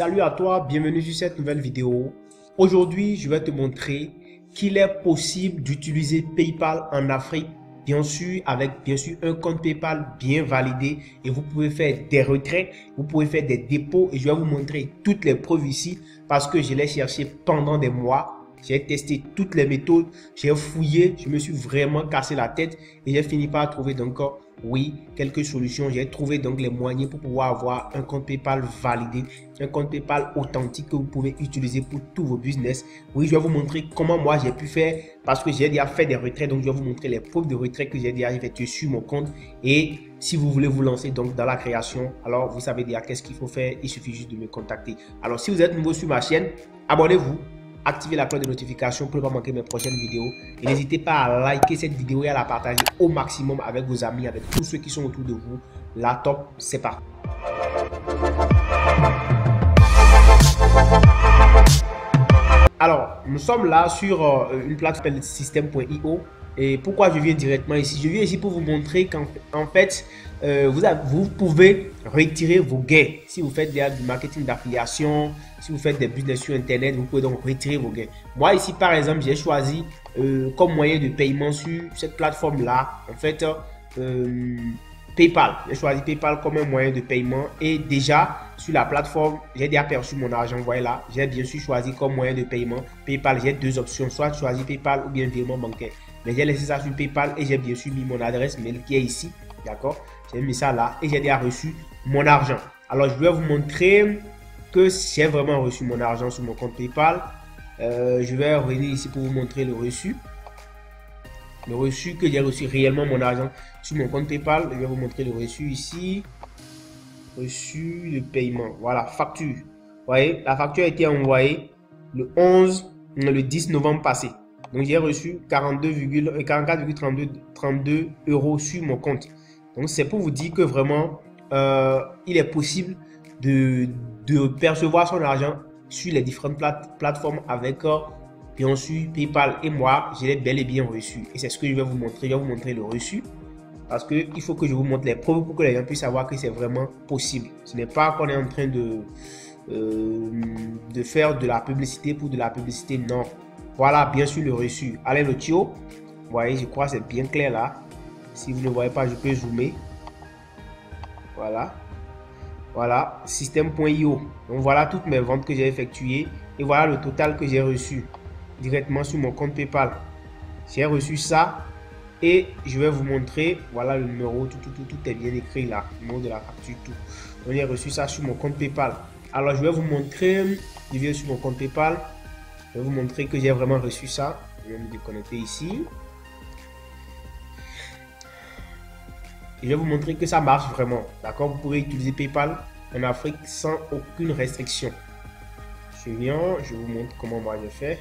salut à toi, bienvenue sur cette nouvelle vidéo. Aujourd'hui, je vais te montrer qu'il est possible d'utiliser PayPal en Afrique, bien sûr, avec un compte PayPal bien validé, et vous pouvez faire des retraits, vous pouvez faire des dépôts, et je vais vous montrer toutes les preuves ici parce que je l'ai cherché pendant des mois. J'ai testé toutes les méthodes, j'ai fouillé, je me suis vraiment cassé la tête et j'ai fini par trouver donc oui, quelques solutions. J'ai trouvé donc les moyens pour pouvoir avoir un compte PayPal validé, un compte PayPal authentique que vous pouvez utiliser pour tous vos business. Oui, je vais vous montrer comment moi j'ai pu faire parce que j'ai déjà fait des retraits, donc je vais vous montrer les preuves de retrait que j'ai déjà effectué sur mon compte. Et si vous voulez vous lancer donc dans la création, alors vous savez déjà qu'est-ce qu'il faut faire, il suffit juste de me contacter. Alors si vous êtes nouveau sur ma chaîne, abonnez-vous. Activez la cloche de notification pour ne pas manquer mes prochaines vidéos. Et n'hésitez pas à liker cette vidéo et à la partager au maximum avec vos amis, avec tous ceux qui sont autour de vous. La top, c'est parti. Alors, nous sommes là sur une plateforme système.io. Et pourquoi je viens directement ici? Je viens ici pour vous montrer qu'en fait, vous pouvez retirer vos gains. Si vous faites du marketing d'affiliation, si vous faites des business sur Internet, vous pouvez donc retirer vos gains. Moi, ici, par exemple, j'ai choisi comme moyen de paiement sur cette plateforme-là, en fait, PayPal. J'ai choisi PayPal comme un moyen de paiement et déjà, sur la plateforme, j'ai déjà perçu mon argent. Vous voyez là, j'ai bien sûr choisi comme moyen de paiement PayPal. J'ai deux options, soit choisir PayPal ou bien virement bancaire. Mais j'ai laissé ça sur PayPal et j'ai bien sûr mis mon adresse mail qui est ici. D'accord? J'ai mis ça là et j'ai déjà reçu mon argent. Alors, je vais vous montrer que j'ai vraiment reçu mon argent sur mon compte PayPal. Je vais revenir ici pour vous montrer le reçu. Le reçu que j'ai reçu réellement mon argent sur mon compte PayPal. Je vais vous montrer le reçu ici. Reçu de paiement. Voilà, facture. Vous voyez, la facture a été envoyée le 10 novembre passé. Donc, j'ai reçu 44,32 € sur mon compte. Donc, c'est pour vous dire que vraiment, il est possible de percevoir son argent sur les différentes plateformes avec, bien sûr, PayPal. Et moi, je l'ai bel et bien reçu. Et c'est ce que je vais vous montrer. Je vais vous montrer le reçu. Parce qu'il faut que je vous montre les preuves pour que les gens puissent savoir que c'est vraiment possible. Ce n'est pas qu'on est en train de faire de la publicité pour de la publicité, non. Voilà, bien sûr, le reçu. Allez, le tuyau. Vous voyez, je crois que c'est bien clair là. Si vous ne voyez pas, je peux zoomer. Voilà. Voilà, système.io. Donc, voilà toutes mes ventes que j'ai effectuées. Et voilà le total que j'ai reçu directement sur mon compte PayPal. J'ai reçu ça. Et je vais vous montrer. Voilà le numéro. Tout est bien écrit là. Le numéro de la facture, tout. Donc, j'ai reçu ça sur mon compte PayPal. Alors, je vais vous montrer. Je viens sur mon compte PayPal. Je vais vous montrer que j'ai vraiment reçu ça. Je vais me déconnecter ici. Et je vais vous montrer que ça marche vraiment. D'accord? Vous pouvez utiliser PayPal en Afrique sans aucune restriction. Je viens, je vous montre comment moi je fais.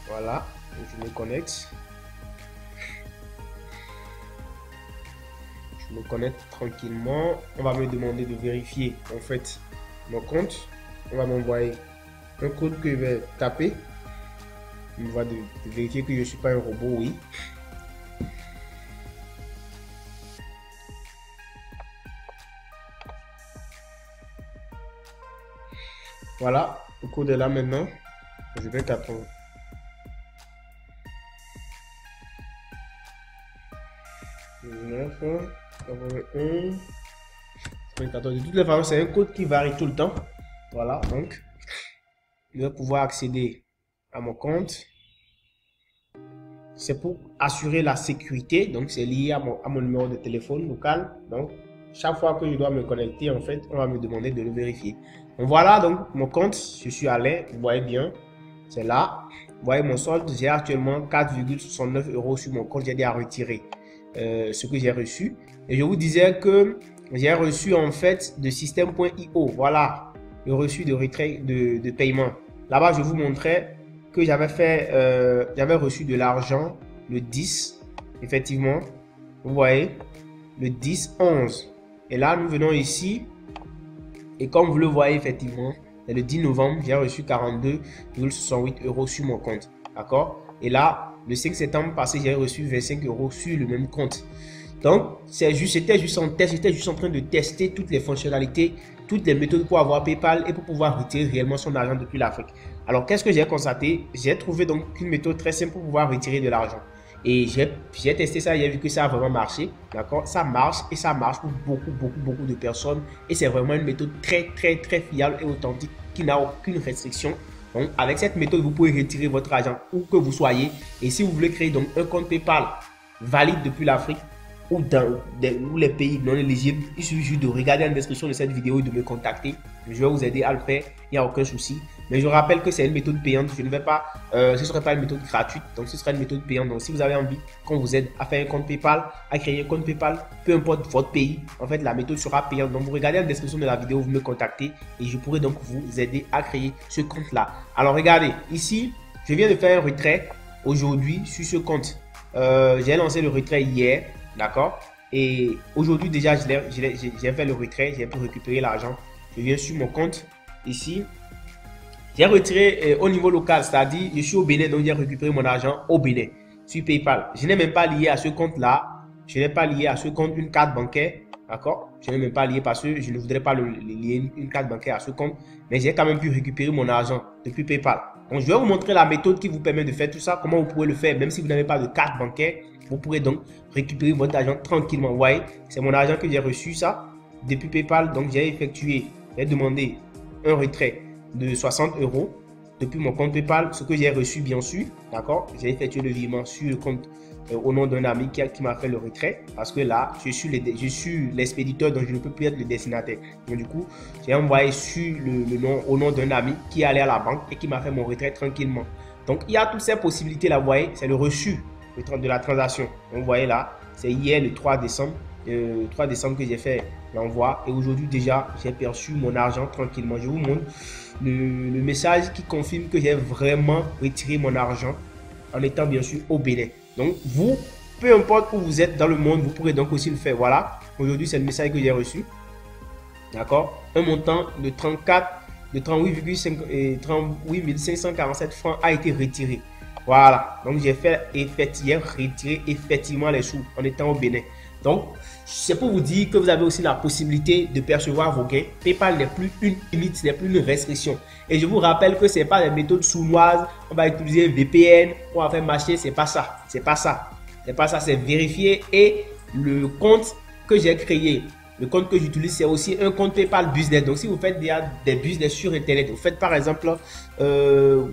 Voilà, je me connecte. Je me connecte tranquillement. On va me demander de vérifier en fait mon compte. On va m'envoyer un code que je vais taper. On va de vérifier que je ne suis pas un robot, oui. Voilà, le code est là maintenant. Je vais t'attendre. De toutes les façons, c'est un code qui varie tout le temps. Voilà, donc je vais pouvoir accéder à mon compte. C'est pour assurer la sécurité, donc c'est lié à mon numéro de téléphone local. Donc chaque fois que je dois me connecter, en fait, on va me demander de le vérifier. Donc voilà, donc mon compte, je suis à l'aise, vous voyez bien, c'est là. Vous voyez mon solde, j'ai actuellement 4,69 € sur mon compte, j'ai déjà retiré ce que j'ai reçu. Et je vous disais que j'ai reçu en fait de système.io, voilà, le reçu de retrait de paiement. Là-bas, je vous montrais que j'avais reçu de l'argent le 10, effectivement, vous voyez, le 10-11. Et là, nous venons ici, et comme vous le voyez, effectivement, le 10 novembre, j'ai reçu 42,68 € sur mon compte, d'accord? Et là, le 5 septembre passé, j'ai reçu 25 € sur le même compte. Donc, c'était juste en test, j'étais juste en train de tester toutes les fonctionnalités, toutes les méthodes pour avoir PayPal et pour pouvoir retirer réellement son argent depuis l'Afrique. Alors, qu'est-ce que j'ai constaté? J'ai trouvé donc une méthode très simple pour pouvoir retirer de l'argent. Et j'ai testé ça, j'ai vu que ça a vraiment marché. D'accord? Ça marche et ça marche pour beaucoup de personnes. Et c'est vraiment une méthode très fiable et authentique qui n'a aucune restriction. Donc, avec cette méthode, vous pouvez retirer votre argent où que vous soyez. Et si vous voulez créer donc un compte PayPal valide depuis l'Afrique, ou dans les pays non éligibles, il suffit juste de regarder la description de cette vidéo et de me contacter. Je vais vous aider à le faire, il n'y a aucun souci. Mais je rappelle que c'est une méthode payante, ce ne serait pas une méthode gratuite, donc ce sera une méthode payante. Donc si vous avez envie qu'on vous aide à faire un compte PayPal, à créer un compte PayPal, peu importe votre pays, en fait la méthode sera payante. Donc vous regardez la description de la vidéo, vous me contactez et je pourrai donc vous aider à créer ce compte-là. Alors regardez, ici, je viens de faire un retrait aujourd'hui sur ce compte. J'ai lancé le retrait hier. D'accord? Et aujourd'hui déjà, j'ai fait le retrait, j'ai pu récupérer l'argent. Je viens sur mon compte ici. J'ai retiré au niveau local, c'est-à-dire je suis au Bénin, donc j'ai récupéré mon argent au Bénin sur PayPal. Je n'ai même pas lié à ce compte-là. Je n'ai pas lié à ce compte une carte bancaire. D'accord? Je n'ai même pas lié parce que je ne voudrais pas lier une carte bancaire à ce compte. Mais j'ai quand même pu récupérer mon argent depuis PayPal. Donc je vais vous montrer la méthode qui vous permet de faire tout ça. Comment vous pouvez le faire, même si vous n'avez pas de carte bancaire. Vous pourrez donc récupérer votre argent tranquillement. Vous voyez, c'est mon argent que j'ai reçu ça depuis PayPal. Donc j'ai demandé un retrait de 60 € depuis mon compte PayPal, ce que j'ai reçu bien sûr. D'accord, j'ai effectué le virement sur le compte au nom d'un ami qui m'a fait le retrait parce que là, je suis l'expéditeur, donc je ne peux plus être le destinataire. Donc du coup, j'ai envoyé sur au nom d'un ami qui est allé à la banque et qui m'a fait mon retrait tranquillement. Donc il y a toutes ces possibilités là, vous voyez, c'est le reçu de la transaction. Donc, vous voyez là, c'est hier le 3 décembre, que j'ai fait l'envoi et aujourd'hui déjà j'ai perçu mon argent tranquillement. Je vous montre le message qui confirme que j'ai vraiment retiré mon argent en étant bien sûr au Bénin. Donc vous, peu importe où vous êtes dans le monde, vous pourrez donc aussi le faire. Voilà, aujourd'hui c'est le message que j'ai reçu. D'accord, un montant de 38 547 francs a été retiré. Voilà, donc j'ai retiré effectivement les sous en étant au Bénin. Donc, c'est pour vous dire que vous avez aussi la possibilité de percevoir vos gains. PayPal n'est plus une limite, ce n'est plus une restriction. Et je vous rappelle que ce n'est pas des méthodes sournoises. On va utiliser VPN, on va faire marcher, c'est pas ça. C'est pas ça. C'est pas ça, c'est vérifié. Et le compte que j'ai créé, le compte que j'utilise, c'est aussi un compte PayPal Business. Donc, si vous faites des business sur Internet, vous faites par exemple de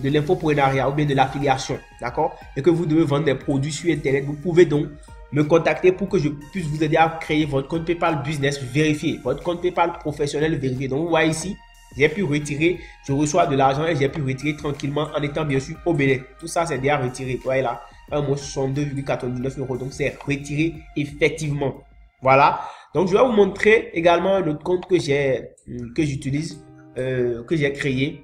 l'infoprenariat ou bien de l'affiliation, d'accord, et que vous devez vendre des produits sur Internet, vous pouvez donc me contacter pour que je puisse vous aider à créer votre compte PayPal Business vérifié, votre compte PayPal professionnel vérifié. Donc, vous voyez ici, j'ai pu retirer, je reçois de l'argent et j'ai pu retirer tranquillement en étant bien sûr au Bénin. Tout ça, c'est déjà retiré. Vous voyez là, un mois 62,99 €. Donc, c'est retiré effectivement. Voilà. Donc, je vais vous montrer également un autre compte que j'utilise, que j'ai créé.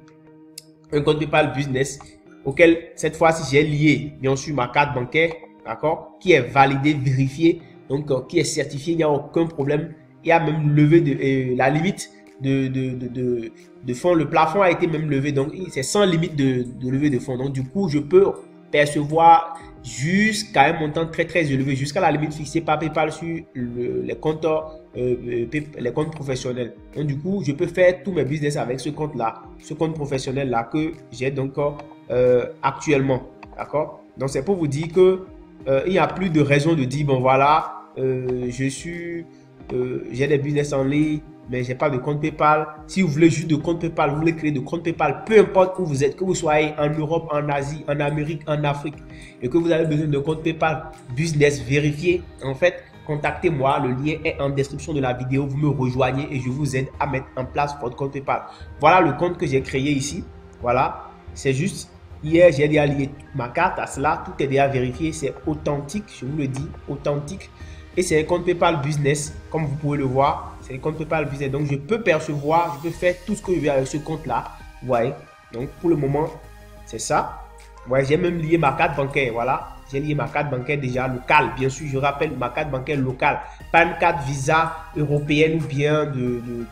Un compte PayPal Business auquel cette fois-ci j'ai lié bien sûr ma carte bancaire, d'accord, qui est validée, vérifiée, donc qui est certifiée, il n'y a aucun problème. Il y a même levé la limite de fonds, le plafond a été même levé, donc c'est sans limite de levée de fonds. Donc du coup, je peux percevoir jusqu'à un montant très élevé, jusqu'à la limite fixée par PayPal sur les comptes professionnels. Donc du coup, je peux faire tous mes business avec ce compte là, ce compte professionnel là que j'ai donc actuellement, d'accord. Donc c'est pour vous dire que il n'y a plus de raison de dire bon voilà, j'ai des business en ligne mais j'ai pas de compte PayPal. Si vous voulez juste de compte PayPal, vous voulez créer de compte PayPal, peu importe où vous êtes, que vous soyez en Europe, en Asie, en Amérique, en Afrique, et que vous avez besoin de compte PayPal Business vérifié, en fait, contactez-moi. Le lien est en description de la vidéo. Vous me rejoignez et je vous aide à mettre en place votre compte PayPal. Voilà le compte que j'ai créé ici. Voilà, c'est juste hier, j'ai déjà lié ma carte à cela. Tout est déjà vérifié, c'est authentique, je vous le dis, authentique. Et c'est un compte PayPal Business, comme vous pouvez le voir. C'est un compte PayPal Business. Donc, je peux percevoir, je peux faire tout ce que je veux avec ce compte-là. Vous voyez. Donc, pour le moment, c'est ça. Vous voyez, j'ai même lié ma carte bancaire. Voilà. J'ai lié ma carte bancaire déjà locale. Bien sûr, je rappelle ma carte bancaire locale. Pas une carte Visa européenne ou bien de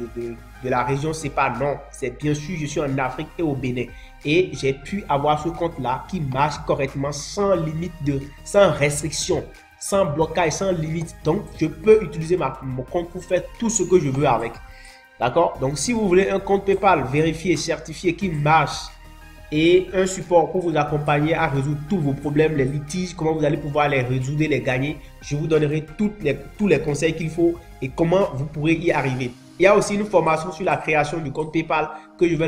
la région. C'est pas non. C'est bien sûr, je suis en Afrique et au Bénin. Et j'ai pu avoir ce compte-là qui marche correctement, sans limite sans restriction. sans blocage, sans limite. Donc, je peux utiliser mon compte pour faire tout ce que je veux avec. D'accord? Donc, si vous voulez un compte PayPal vérifié, certifié, qui marche et un support pour vous accompagner à résoudre tous vos problèmes, les litiges, comment vous allez pouvoir les résoudre et les gagner, je vous donnerai tous les conseils qu'il faut et comment vous pourrez y arriver. Il y a aussi une formation sur la création du compte PayPal que je vais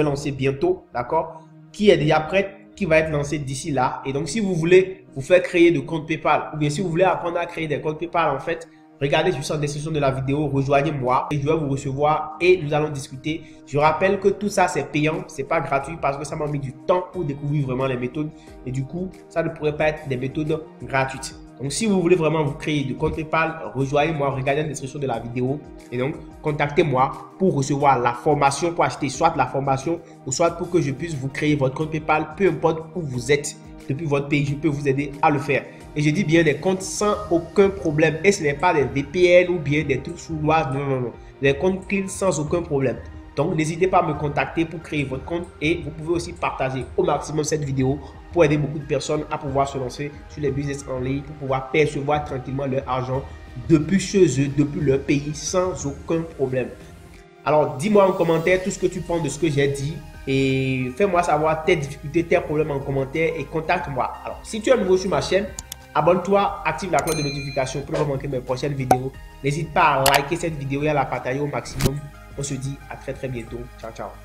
lancer bientôt, d'accord? Qui est déjà prête, qui va être lancée d'ici là. Et donc, si vous voulez vous faire créer de compte PayPal ou bien si vous voulez apprendre à créer des comptes PayPal, en fait, regardez juste en description de la vidéo, rejoignez-moi et je vais vous recevoir et nous allons discuter. Je rappelle que tout ça, c'est payant, c'est pas gratuit parce que ça m'a mis du temps pour découvrir vraiment les méthodes et du coup, ça ne pourrait pas être des méthodes gratuites. Donc, si vous voulez vraiment vous créer du compte PayPal, rejoignez-moi, regardez la description de la vidéo et donc, contactez-moi pour recevoir la formation, pour acheter soit la formation ou soit pour que je puisse vous créer votre compte PayPal, peu importe où vous êtes. Depuis votre pays, je peux vous aider à le faire. Et je dis bien des comptes sans aucun problème. Et ce n'est pas des VPN ou bien des trucs sournois. Non, non, non. Des comptes clean sans aucun problème. Donc, n'hésitez pas à me contacter pour créer votre compte. Et vous pouvez aussi partager au maximum cette vidéo pour aider beaucoup de personnes à pouvoir se lancer sur les business en ligne, pour pouvoir percevoir tranquillement leur argent depuis chez eux, depuis leur pays, sans aucun problème. Alors, dis-moi en commentaire tout ce que tu penses de ce que j'ai dit et fais-moi savoir tes difficultés, tes problèmes en commentaire et contacte-moi. Alors, si tu es nouveau sur ma chaîne, abonne-toi, active la cloche de notification pour ne pas manquer mes prochaines vidéos. N'hésite pas à liker cette vidéo et à la partager au maximum. On se dit à très bientôt. Ciao, ciao.